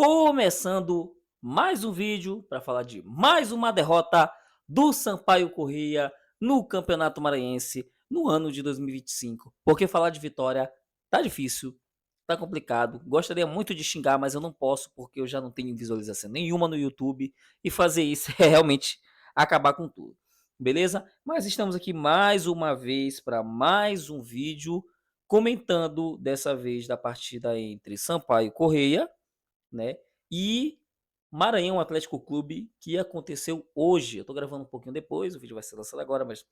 Começando mais um vídeo para falar de mais uma derrota do Sampaio Corrêa no Campeonato Maranhense no ano de 2025. Porque falar de vitória tá difícil, tá complicado. Gostaria muito de xingar, mas eu não posso porque eu já não tenho visualização nenhuma no YouTube e fazer isso é realmente acabar com tudo. Beleza? Mas estamos aqui mais uma vez para mais um vídeo comentando dessa vez da partida entre Sampaio Corrêa, né? E Maranhão Atlético Clube, que aconteceu hoje. Eu tô gravando um pouquinho depois, o vídeo vai ser lançado agora, mas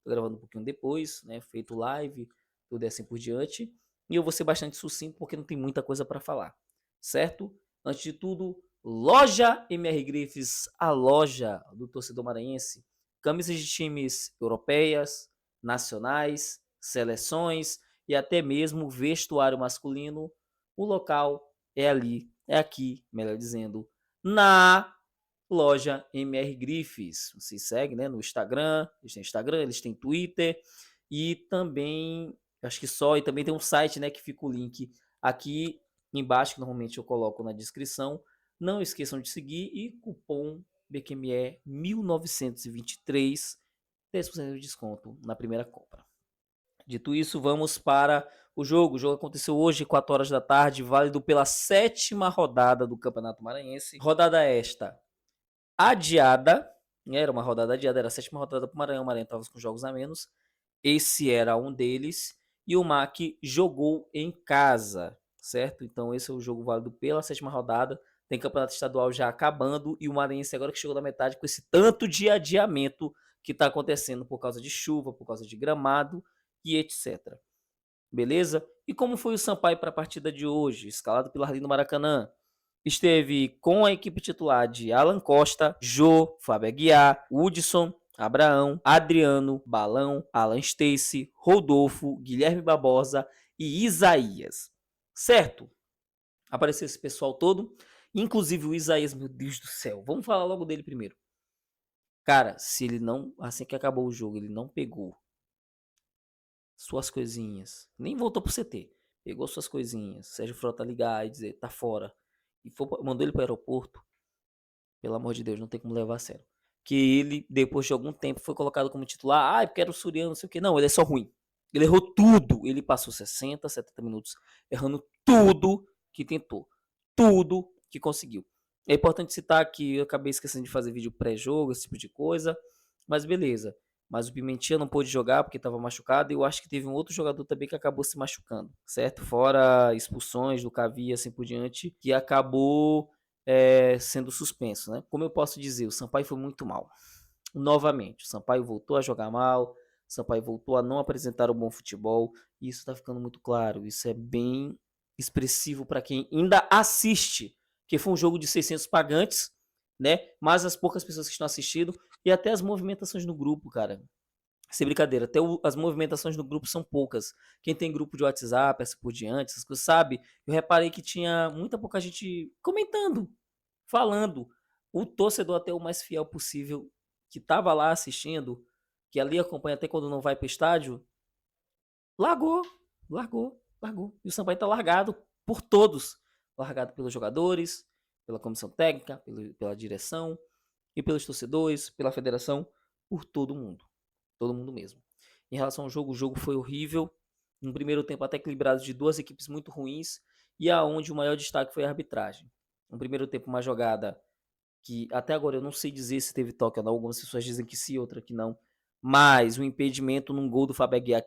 tô gravando um pouquinho depois, né? Feito live, tudo assim por diante. E eu vou ser bastante sucinto porque não tem muita coisa para falar, certo? Antes de tudo, loja MR Grifes, a loja do torcedor maranhense. Camisas de times europeias, nacionais, seleções e até mesmo vestuário masculino. O local é ali, é aqui, melhor dizendo, na loja MR Grifes. Você segue, né, no Instagram, eles têm Twitter e também, acho que só, e também tem um site, né, que fica o link aqui embaixo, que normalmente eu coloco na descrição. Não esqueçam de seguir e cupom BQME 1923, 10% de desconto na primeira compra. Dito isso, vamos para o jogo. O jogo aconteceu hoje, 4 horas da tarde, válido pela 7ª rodada do Campeonato Maranhense. Rodada esta adiada, né, era uma rodada adiada, era a 7ª rodada para o Maranhão. O Maranhão estava com jogos a menos. Esse era um deles. E o MAC jogou em casa, certo? Então esse é o jogo válido pela 7ª rodada. Tem campeonato estadual já acabando e o Maranhense agora que chegou na metade com esse tanto de adiamento que está acontecendo por causa de chuva, por causa de gramado e etc. Beleza? E como foi o Sampaio para a partida de hoje, escalado pelo Arlindo Maracanã? Esteve com a equipe titular de Alan Costa, Jô, Fábio Aguiar, Hudson, Abraão, Adriano, Balão, Alan Stacy, Rodolfo, Guilherme Barbosa e Isaías. Certo? Apareceu esse pessoal todo, inclusive o Isaías, meu Deus do céu. Vamos falar logo dele primeiro. Cara, se ele não, assim que acabou o jogo, ele não pegou suas coisinhas, nem voltou pro CT, pegou suas coisinhas, Sérgio Frota ligar e dizer, tá fora, e mandou ele pro aeroporto, pelo amor de Deus, não tem como levar a sério. Que ele, depois de algum tempo, foi colocado como titular, porque era o Suriano, não sei o que, não, ele é só ruim. Ele errou tudo, ele passou 60, 70 minutos errando tudo que tentou, tudo que conseguiu. É importante citar que eu acabei esquecendo de fazer vídeo pré-jogo, esse tipo de coisa, mas beleza. Mas o Pimentinha não pôde jogar porque estava machucado. E eu acho que teve um outro jogador também que acabou se machucando, certo? Fora expulsões do Cavi, assim por diante, que acabou sendo suspenso, né? Como eu posso dizer, o Sampaio foi muito mal. Novamente, o Sampaio voltou a jogar mal, o Sampaio voltou a não apresentar um bom futebol. E isso está ficando muito claro. Isso é bem expressivo para quem ainda assiste, que foi um jogo de 600 pagantes, né? Mas as poucas pessoas que estão assistindo e até as movimentações no grupo, cara. Sem brincadeira, até as movimentações no grupo são poucas. Quem tem grupo de WhatsApp, assim por diante, essas coisas, sabe? Eu reparei que tinha muita pouca gente comentando, falando. O torcedor até o mais fiel possível, que tava lá assistindo, que ali acompanha até quando não vai pro estádio, largou, largou. E o Sampaio tá largado por todos. Largado pelos jogadores, pela comissão técnica, pela direção e pelos torcedores, pela federação, por todo mundo. Todo mundo mesmo. Em relação ao jogo, o jogo foi horrível. No primeiro tempo até equilibrado de duas equipes muito ruins e aonde o maior destaque foi a arbitragem. No primeiro tempo uma jogada que até agora eu não sei dizer se teve toque ou não, algumas pessoas dizem que sim, outra que não, mas o impedimento num gol do Fábio Aguiar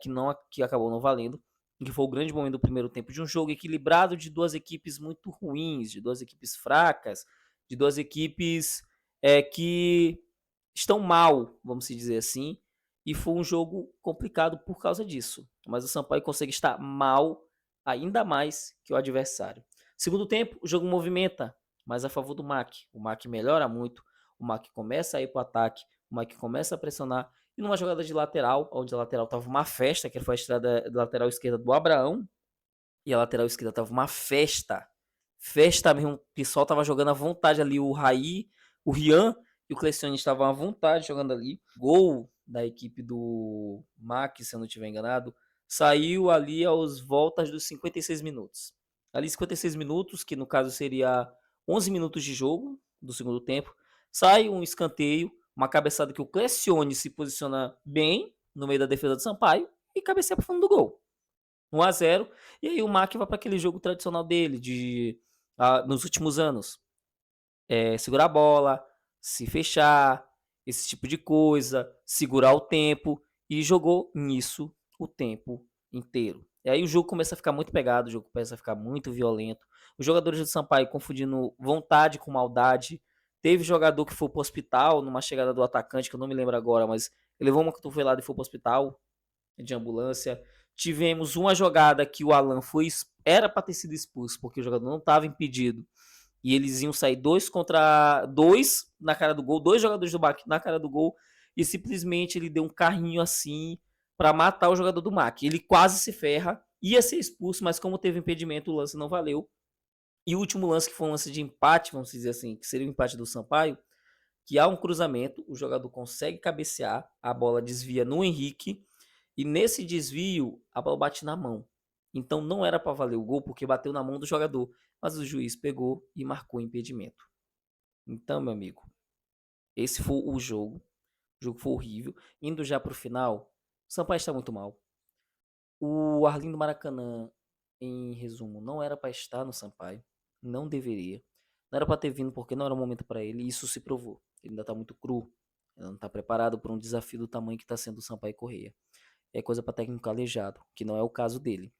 que acabou não valendo, que foi o grande momento do primeiro tempo de um jogo equilibrado de duas equipes muito ruins, de duas equipes fracas, de duas equipes que estão mal, vamos dizer assim, e foi um jogo complicado por causa disso. Mas o Sampaio consegue estar mal ainda mais que o adversário. Segundo tempo, o jogo movimenta, mas a favor do MAC. O MAC melhora muito, o MAC começa a ir para o ataque, o MAC começa a pressionar. E numa jogada de lateral, onde a lateral estava uma festa, que foi a estrada da lateral esquerda do Abraão, e a lateral esquerda estava uma festa. Festa mesmo, o pessoal estava jogando à vontade ali, o Raí, o Rian e o Clecione estavam à vontade jogando ali. Gol da equipe do MAC, se eu não estiver enganado, saiu ali aos voltas dos 56 minutos. Ali 56 minutos, que no caso seria 11 minutos de jogo do segundo tempo, sai um escanteio, uma cabeçada que o Clecione se posiciona bem no meio da defesa do Sampaio e cabeceia para o fundo do gol. 1-0, e aí o Mack vai para aquele jogo tradicional dele, nos últimos anos. Segurar a bola, se fechar, esse tipo de coisa, segurar o tempo, e jogou nisso o tempo inteiro. E aí o jogo começa a ficar muito pegado, o jogo começa a ficar muito violento. Os jogadores do Sampaio confundindo vontade com maldade. Teve jogador que foi pro hospital numa chegada do atacante, que eu não me lembro agora, mas ele levou uma cotovelada e foi pro hospital de ambulância. Tivemos uma jogada que o Alan era para ter sido expulso, porque o jogador não estava impedido. E eles iam sair 2 contra 2 na cara do gol, 2 jogadores do MAC na cara do gol, e simplesmente ele deu um carrinho assim para matar o jogador do MAC. Ele quase se ferra, ia ser expulso, mas como teve impedimento, o lance não valeu. E o último lance, que foi um lance de empate, vamos dizer assim, que seria o empate do Sampaio, que há um cruzamento, o jogador consegue cabecear, a bola desvia no Henrique, e nesse desvio a bola bate na mão. Então não era para valer o gol, porque bateu na mão do jogador, mas o juiz pegou e marcou impedimento. Então, meu amigo, esse foi o jogo. O jogo foi horrível. Indo já para o final, o Sampaio está muito mal. O Arlindo Maracanã, em resumo, não era para estar no Sampaio. Não deveria. Não era para ter vindo porque não era o momento para ele. E isso se provou. Ele ainda está muito cru. Ele não está preparado para um desafio do tamanho que está sendo o Sampaio Corrêa. É coisa para técnico calejado, que não é o caso dele,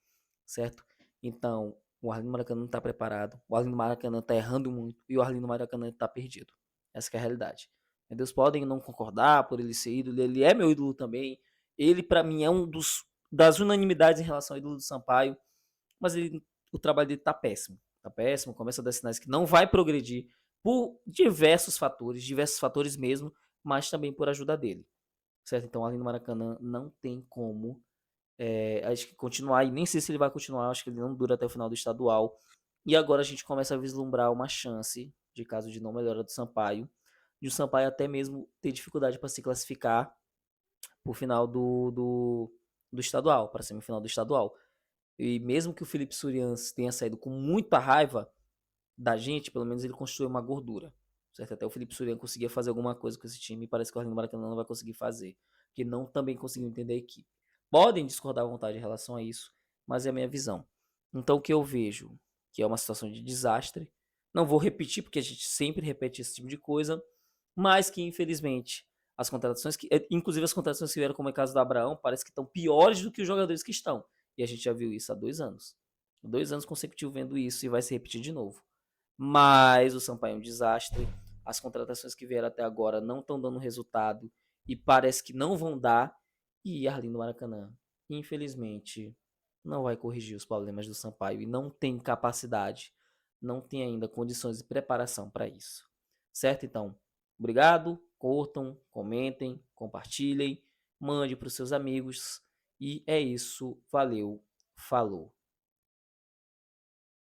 certo? Então, o Arlindo Maracanã não está preparado. O Arlindo Maracanã está errando muito. E o Arlindo Maracanã está perdido. Essa é a realidade. Deus podem não concordar por ele ser ídolo. Ele é meu ídolo também. Ele, para mim, é das unanimidades em relação ao ídolo do Sampaio, mas o trabalho dele tá péssimo. Tá péssimo, começa a dar sinais que não vai progredir por diversos fatores mesmo, mas também por ajuda dele. Certo? Então, ali no Maracanã não tem como acho que continuar, e nem sei se ele vai continuar, acho que ele não dura até o final do estadual. E agora a gente começa a vislumbrar uma chance, de caso de não melhora do Sampaio, de o Sampaio até mesmo ter dificuldade para se classificar pro final do estadual, para a semifinal do estadual. E mesmo que o Felipe Surians tenha saído com muita raiva da gente, pelo menos ele construiu uma gordura. Certo? Até o Felipe Surian conseguia fazer alguma coisa com esse time, e parece que o Arlindo Maracanã não vai conseguir fazer, porque não também conseguiu entender a equipe. Podem discordar à vontade em relação a isso, mas é a minha visão. Então o que eu vejo, que é uma situação de desastre, não vou repetir porque a gente sempre repete esse tipo de coisa, mas que infelizmente as contratações inclusive as contratações que vieram, como é o caso do Abraão, parece que estão piores do que os jogadores que estão. E a gente já viu isso há 2 anos. 2 anos consecutivos vendo isso e vai se repetir de novo. Mas o Sampaio é um desastre. As contratações que vieram até agora não estão dando resultado e parece que não vão dar. E Arlindo Maracanã, infelizmente, não vai corrigir os problemas do Sampaio e não tem capacidade, não tem ainda condições de preparação para isso. Certo? Então, obrigado. Curtam, comentem, compartilhem, mande para os seus amigos. E é isso. Valeu. Falou.